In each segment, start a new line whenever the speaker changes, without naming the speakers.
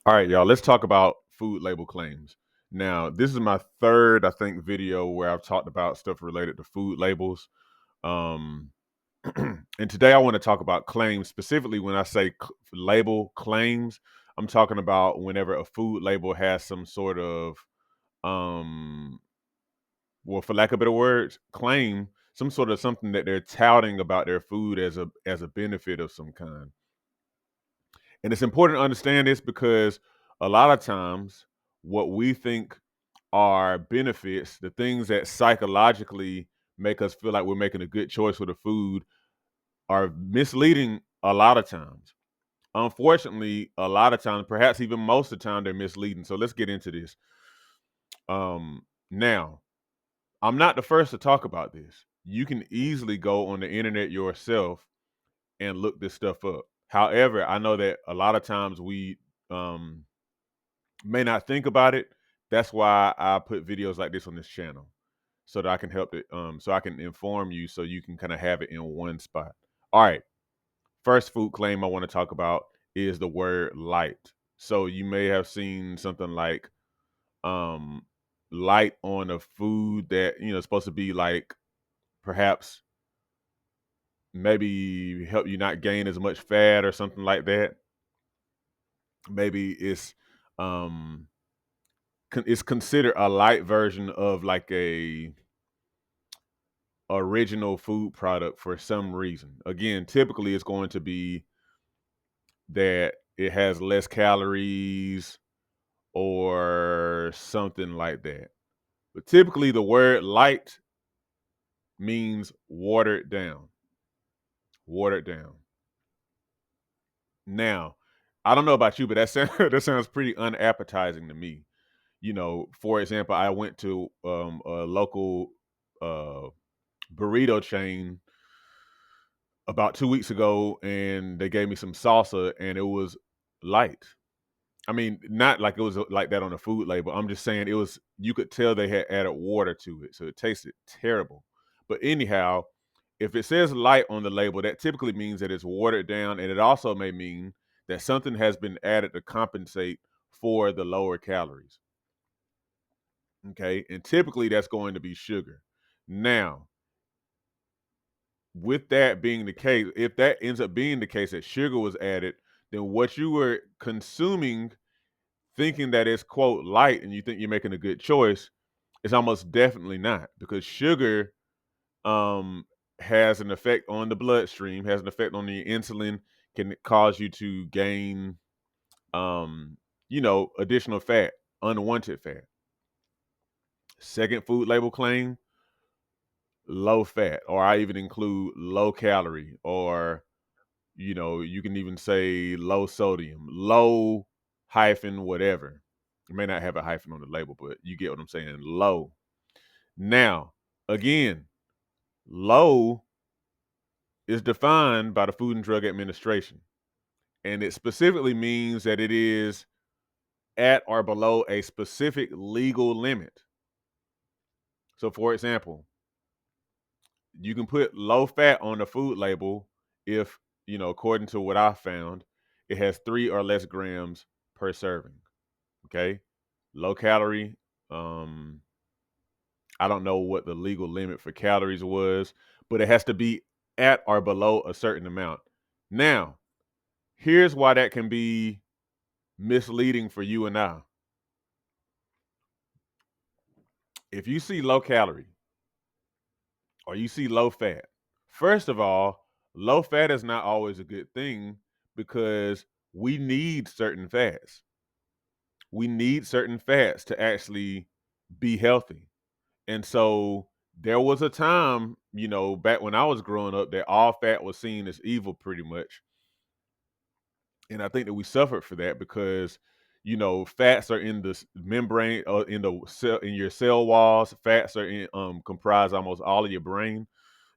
All right, y'all, let's talk about food label claims. Now, this is my third, I think, video where I've talked about stuff related to food labels. Um, and today I want to talk about claims. Specifically, when I say label claims, I'm talking about whenever a food label has some sort of, um, well, for lack of better words, claim some sort of something that they're touting about their food as a benefit of some kind. And it's important to understand this because a lot of times what we think are benefits, the things that psychologically make us feel like we're making a good choice for the food, are misleading a lot of times. Unfortunately, a lot of times, perhaps even most of the time, they're misleading. So let's get into this. Now, I'm not the first to talk about this. You can easily go on the internet yourself and look this stuff up. However, I know that a lot of times we um, may not think about it. That's why I put videos like this on this channel so that I can help it, so I can inform you so you can kind of have it in one spot. All right. First food claim I want to talk about is the word light. So you may have seen something like um light on a food that is supposed to be like perhaps maybe help you not gain as much fat or something like that. Maybe um it's considered a light version of like a original food product for some reason. Again, typically it's going to be that it has less calories or something like that. But typically the word light means watered down. Watered down. Now, I don't know about you, but that sounds pretty unappetizing to me. For example, I went to a local uh, burrito chain about 2 weeks ago, and they gave me some salsa, and it was light. I mean, not like it was like that on the food label. I'm just saying it was. You could tell they had added water to it, so it tasted terrible. But anyhow, if it says light on the label, that typically means that it's watered down, and it also may mean that something has been added to compensate for the lower calories. Okay, and typically that's going to be sugar. Now, with that being the case, if that ends up being the case that sugar was added, then what you were consuming, thinking that it's quote light and you think you're making a good choice, is almost definitely not, because sugar um has an effect on the bloodstream, has an effect on the insulin, can cause you to gain um additional fat, unwanted fat. Second food label claim, low fat, or I even include low calorie, or you can even say low sodium, low hyphen, whatever. It may not have a hyphen on the label, but you get what I'm saying. Low. Now, again, low is defined by the Food and Drug Administration, and it specifically means that it is at or below a specific legal limit. So, for example, you can put low fat on the food label if, according to what I found, it has 3 or less grams per serving. Okay. Low calorie. Um, I don't know what the legal limit for calories was, but it has to be at or below a certain amount. Now, here's why that can be misleading for you and I. If you see low calorie or you see low fat, first of all, low fat is not always a good thing because we need certain fats. We need certain fats to actually be healthy. And so there was a time, back when I was growing up, that all fat was seen as evil pretty much. And I think that we suffered for that because, fats are in the membrane, in the cell, in your cell walls. Fats are comprise almost all of your brain.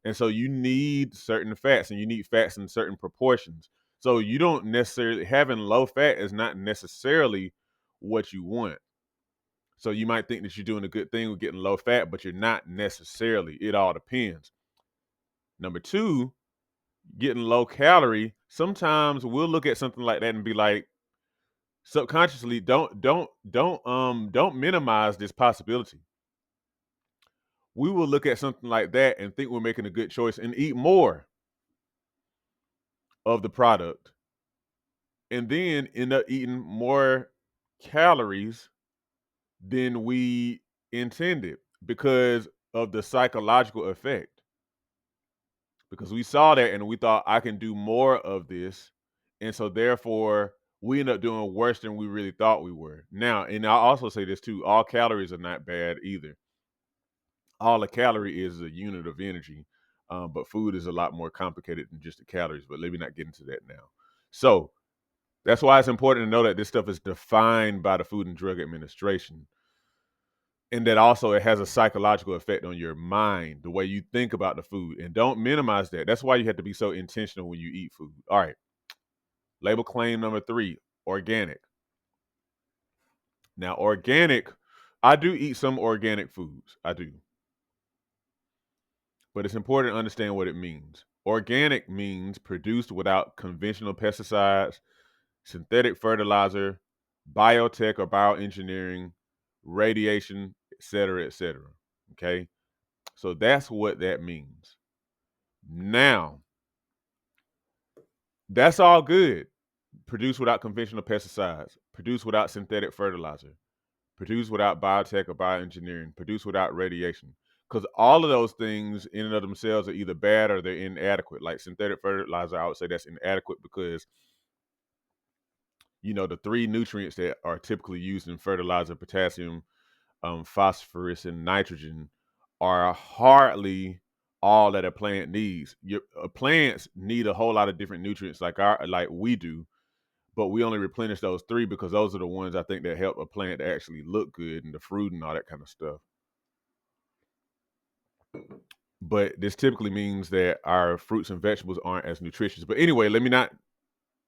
And so you need certain fats, and you need fats in certain proportions. So you don't necessarily, having low fat is not necessarily what you want. So you might think that you're doing a good thing with getting low fat, but you're not necessarily. It all depends. Number two, getting low calorie. Sometimes we'll look at something like that and be like, subconsciously don't minimize this possibility. We will look at something like that and think we're making a good choice and eat more of the product, and then end up eating more calories than we intended because of the psychological effect. Because we saw that and we thought I can do more of this, and so therefore we end up doing worse than we really thought we were. Now, and I'll also say this too: all calories are not bad either. All a calorie is a unit of energy, but food is a lot more complicated than just the calories. But let me not get into that now. So that's why it's important to know that this stuff is defined by the Food and Drug Administration, and that also it has a psychological effect on your mind, the way you think about the food, and don't minimize that. That's why you have to be so intentional when you eat food. All right, label claim number 3: organic. Now, organic, I do eat some organic foods, I do, but it's important to understand what it means. Organic means produced without conventional pesticides, synthetic fertilizer, biotech or bioengineering, radiation, et cetera, et cetera. Okay, so that's what that means. Now, that's all good. Produced without conventional pesticides, produced without synthetic fertilizer, produced without biotech or bioengineering, produced without radiation. Because all of those things in and of themselves are either bad or they're inadequate. Like synthetic fertilizer, I would say that's inadequate because, the three nutrients that are typically used in fertilizer, potassium, phosphorus, and nitrogen, are hardly all that a plant needs. Plants need a whole lot of different nutrients like we do, but we only replenish those three because those are the ones I think that help a plant to actually look good and the fruit and all that kind of stuff. But this typically means that our fruits and vegetables aren't as nutritious. But anyway, let me not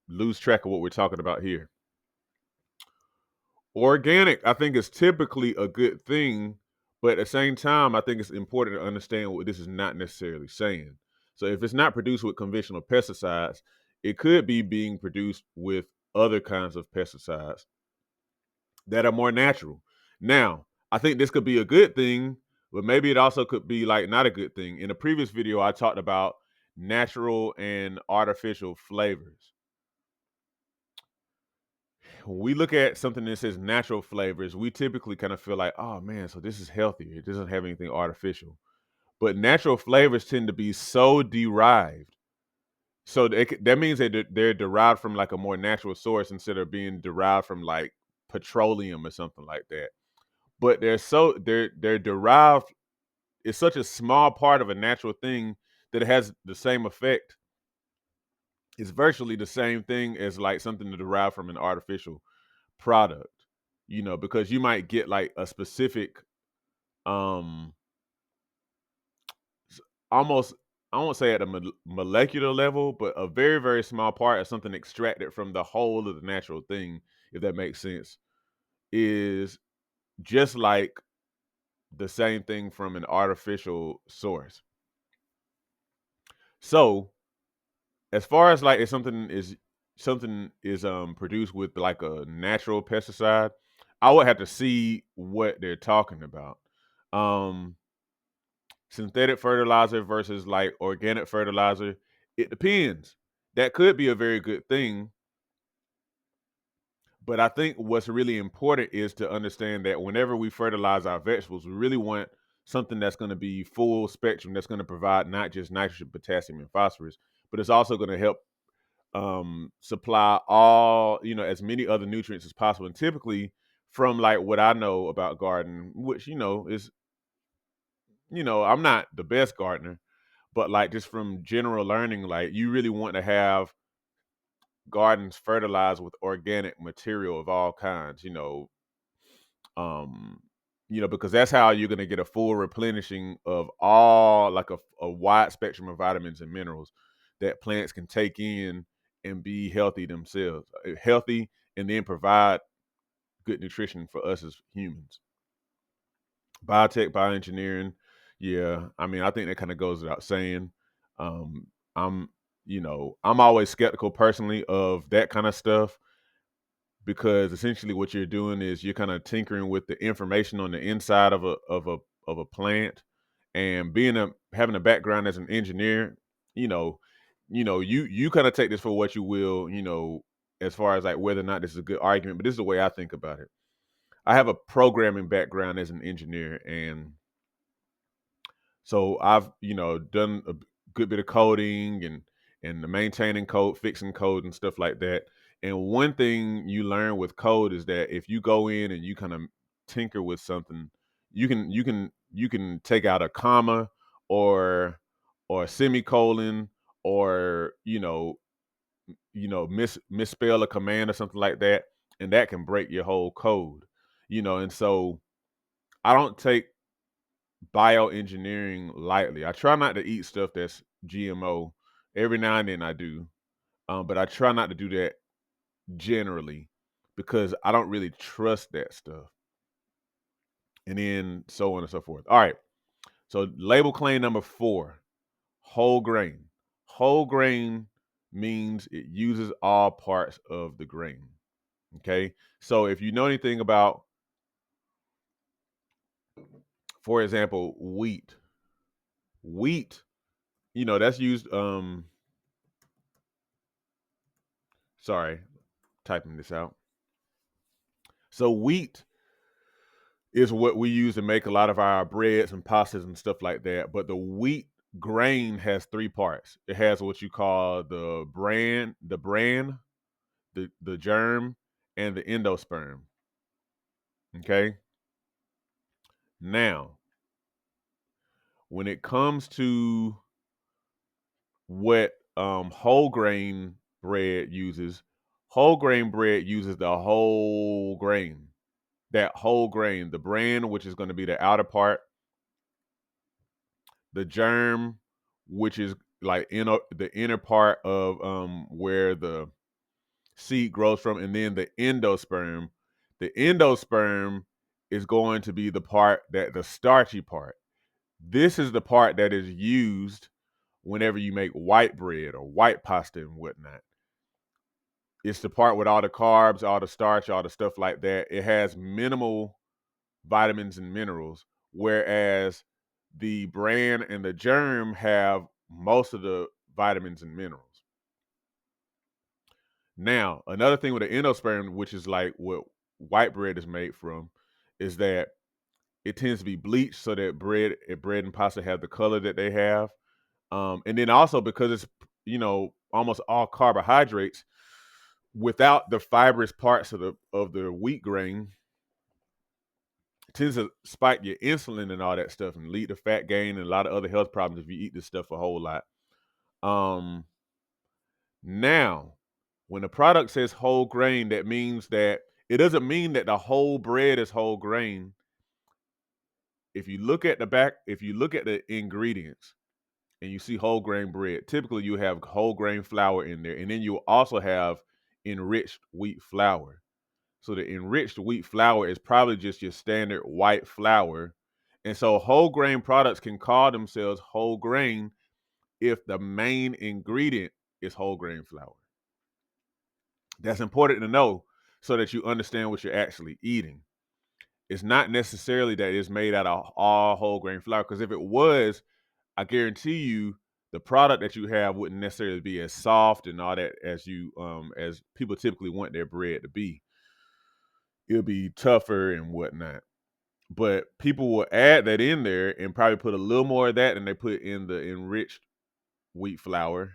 lose track of what we're talking about here. Organic, I think, is typically a good thing, but at the same time, I think it's important to understand what this is not necessarily saying. So if it's not produced with conventional pesticides, it could be being produced with other kinds of pesticides that are more natural. Now, I think this could be a good thing, but maybe it also could be like not a good thing. In a previous video, I talked about natural and artificial flavors. When we look at something that says natural flavors, we typically kind of feel like, oh man, so this is healthy. It doesn't have anything artificial. But natural flavors tend to be so derived. So that means that they're derived from like a more natural source instead of being derived from like petroleum or something like that. But they're derived. It's such a small part of a natural thing that it has the same effect. It's virtually the same thing as like something derived from an artificial product, because you might get like a specific, um almost, I won't say at a molecular level, but a very, very small part of something extracted from the whole of the natural thing, if that makes sense, is just like the same thing from an artificial source. So as far as like if something is produced with like a natural pesticide, I would have to see what they're talking about. Um Synthetic fertilizer versus like organic fertilizer, it depends. That could be a very good thing, but I think what's really important is to understand that whenever we fertilize our vegetables, we really want something that's going to be full spectrum, that's going to provide not just nitrogen, potassium, and phosphorus, but it's also going to help supply all, as many other nutrients as possible. And typically, from like what I know about gardening, which is, I'm not the best gardener, but like just from general learning, like you really want to have gardens fertilized with organic material of all kinds, um, because that's how you're going to get a full replenishing of all, like a wide spectrum of vitamins and minerals that plants can take in and be healthy themselves, healthy, and then provide good nutrition for us as humans. Biotech, bioengineering, yeah. I mean, I think that kind of goes without saying. Um, I'm, I'm always skeptical personally of that kind of stuff. because essentially what you're doing is you're kind of tinkering with the information on the inside of a plant. And being a having a background as an engineer, you know, you kind of take this for what you will, as far as like whether or not this is a good argument. But this is the way I think about it. I have a programming background as an engineer, and so I've, done a good bit of coding and the maintaining code, fixing code and stuff like that. And one thing you learn with code is that if you go in and you kind of tinker with something, you can take out a comma or a semicolon, or misspell a command or something like that, and that can break your whole code. And so I don't take bioengineering lightly. I try not to eat stuff that's GMO. Every now and then I do, but I try not to do that generally because I don't really trust that stuff. And then so on and so forth. All right. So label claim number 4, whole grain. Whole grain means it uses all parts of the grain. Okay. So if you know anything about, for example, wheat, that's used, sorry, typing this out. So wheat is what we use to make a lot of our breads and pastas and stuff like that. But the wheat grain has 3 parts. It has what you call the germ, and the endosperm. Okay. Now, when it comes to what whole grain bread uses the whole grain. That whole grain, the bran, which is going to be the outer part, the germ, which is like the inner part of where the seed grows from, and then the endosperm. The endosperm is going to be the starchy part. This is the part that is used whenever you make white bread or white pasta and whatnot. It's the part with all the carbs, all the starch, all the stuff like that. It has minimal vitamins and minerals, whereas the bran and the germ have most of the vitamins and minerals. Now, another thing with the endosperm, which is like what white bread is made from, is that it tends to be bleached so that bread and pasta have the color that they have. And then also because it's almost all carbohydrates, without the fibrous parts of the wheat grain, it tends to spike your insulin and all that stuff and lead to fat gain and a lot of other health problems if you eat this stuff a whole lot. Um, Now, when the product says whole grain, that means that it doesn't mean that the whole bread is whole grain. If you look at the ingredients and you see whole grain bread, typically you have whole grain flour in there, and then you also have enriched wheat flour. So the enriched wheat flour is probably just your standard white flour. And so whole grain products can call themselves whole grain if the main ingredient is whole grain flour. That's important to know so that you understand what you're actually eating. It's not necessarily that it's made out of all whole grain flour, because if it was, I guarantee you the product that you have wouldn't necessarily be as soft and all that as people typically want their bread to be. It'll be tougher and whatnot. But people will add that in there and probably put a little more of that than they put in the enriched wheat flour,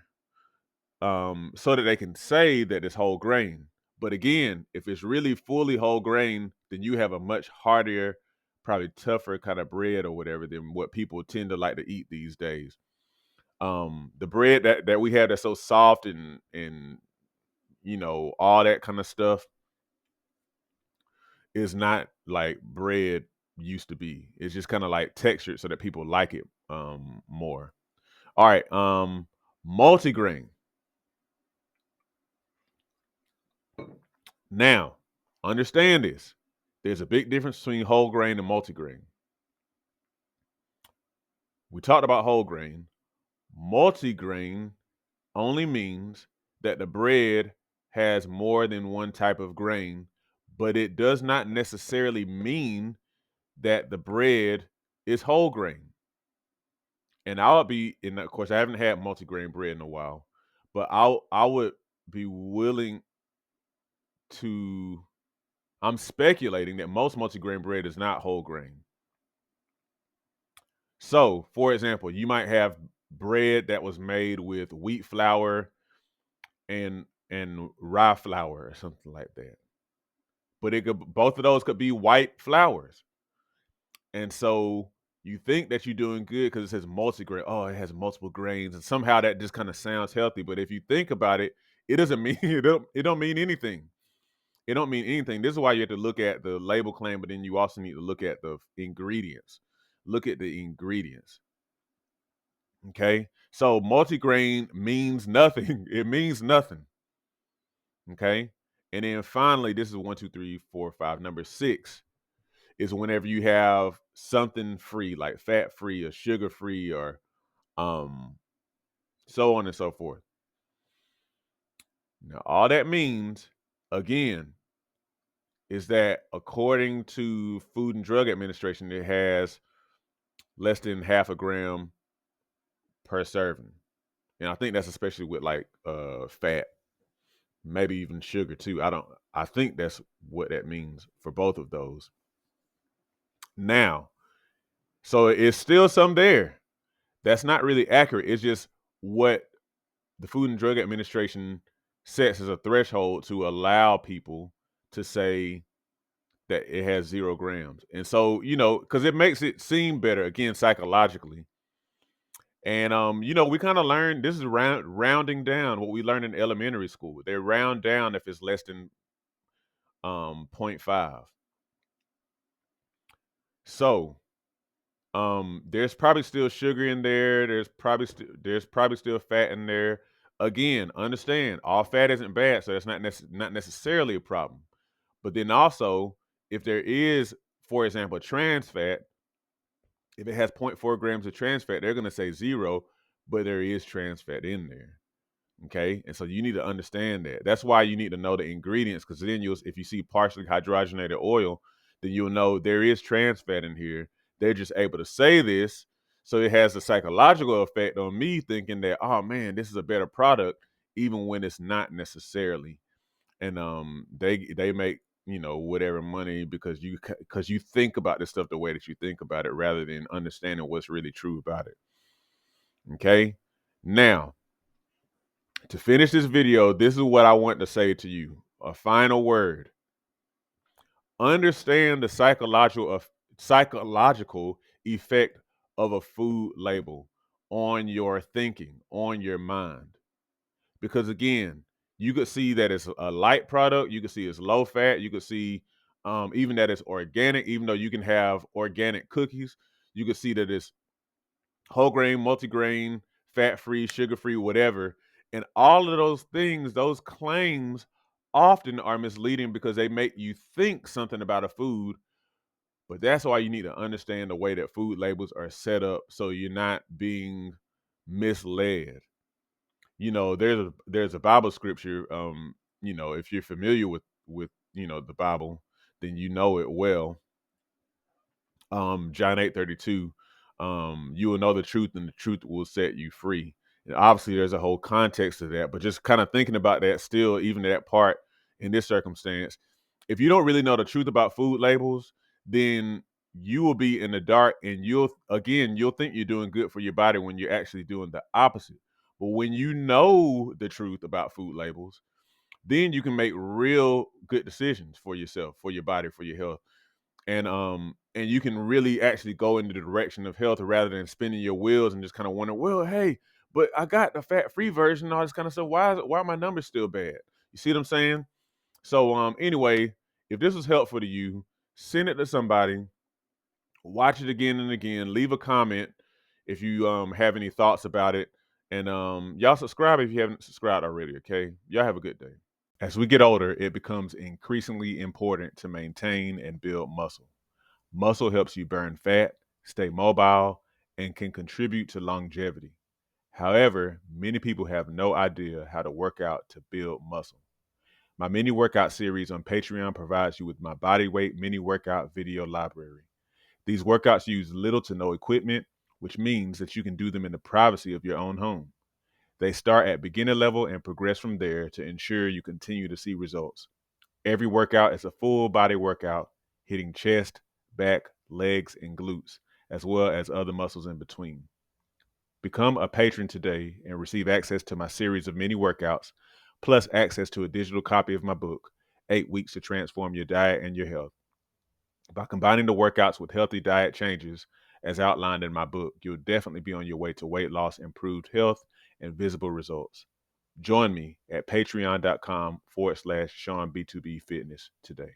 so that they can say that it's whole grain. But again, if it's really fully whole grain, then you have a much harder, probably tougher kind of bread or whatever than what people tend to like to eat these days. The bread that we have that's so soft and all that kind of stuff is not like bread used to be. It's just kind of like textured so that people like it more. All right, multigrain. Now, understand this. There's a big difference between whole grain and multigrain. We talked about whole grain. Multigrain only means that the bread has more than one type of grain, but it does not necessarily mean that the bread is whole grain. And and of course, I haven't had multigrain bread in a while, but I would be willing to. I'm speculating that most multigrain bread is not whole grain. So, for example, you might have bread that was made with wheat flour and rye flour or something like that. But both of those could be white flours. And so you think that you're doing good because it says multigrain. Oh, it has multiple grains, and somehow that just kind of sounds healthy. But if you think about it, it doesn't mean it don't mean anything. It don't mean anything. This is why you have to look at the label claim, but then you also need to look at the ingredients. Look at the ingredients. Okay. So multigrain means nothing. It means nothing. Okay. And then finally, this is 1, 2, 3, 4, 5. Number 6 is whenever you have something free, like fat free or sugar free or um so on and so forth. Now, all that means, again, is that according to Food and Drug Administration, it has less than half a gram per serving. And I think that's especially with like fat, maybe even sugar too. I think that's what that means for both of those. Now, so it's still some there. That's not really accurate. It's just what the Food and Drug Administration sets as a threshold to allow people to say that it has 0 grams. And so, because it makes it seem better, again, psychologically. And we kind of learned this is rounding down what we learned in elementary school. They round down if it's less than zero point 0.5. So there's probably still sugar in there. There's probably still fat in there. Again, understand all fat isn't bad, so that's not necessarily a problem. But then also, if there is, for example, trans fat, if it has zero point 0.4 grams of trans fat, they're going to say 0, but there is trans fat in there. Okay, and so you need to understand that. That's why you need to know the ingredients, because then if you see partially hydrogenated oil, then you'll know there is trans fat in here. They're just able to say this, so it has a psychological effect on me thinking that, oh man, this is a better product, even when it's not necessarily. And they make whatever money because you think about this stuff the way that you think about it, rather than understanding what's really true about it. Okay, now, to finish this video, this is what I want to say to you. A final word. Understand the psychological effect of a food label on your thinking, on your mind. Because again, you could see that it's a light product, you could see it's low fat, you could see even that it's organic, even though you can have organic cookies, you could see that it's whole grain, multigrain, fat free, sugar free, whatever. And all of those things, those claims often are misleading because they make you think something about a food. But that's why you need to understand the way that food labels are set up so you're not being misled. There's a Bible scripture. If you're familiar with the Bible, then you know it well. John 8:32, you will know the truth and the truth will set you free. And obviously there's a whole context to that, but just kind of thinking about that still, even that part in this circumstance, if you don't really know the truth about food labels, then you will be in the dark, and you'll think you're doing good for your body when you're actually doing the opposite. But when you know the truth about food labels, then you can make real good decisions for yourself, for your body, for your health, and you can really actually go in the direction of health rather than spinning your wheels and just kind of wondering, well, hey, but I got the fat free version and all this kind of stuff. Why are my numbers still bad? You see what I'm saying? So anyway, if this was helpful to you, send it to somebody, watch it again and again, leave a comment if you have any thoughts about it, and y'all subscribe if you haven't subscribed already. Okay, y'all have a good day. As we get older, it becomes increasingly important to maintain and build muscle. Muscle helps you burn fat, stay mobile, and can contribute to longevity. However, many people have no idea how to work out to build muscle. My mini workout series on Patreon provides you with my body weight mini workout video library. These workouts use little to no equipment, which means that you can do them in the privacy of your own home. They start at beginner level and progress from there to ensure you continue to see results. Every workout is a full body workout, hitting chest, back, legs, and glutes, as well as other muscles in between. Become a patron today and receive access to my series of mini workouts, plus access to a digital copy of my book, 8 Weeks to Transform Your Diet and Your Health. By combining the workouts with healthy diet changes, as outlined in my book, you'll definitely be on your way to weight loss, improved health, and visible results. Join me at patreon.com/ShawnB2B Fitness today.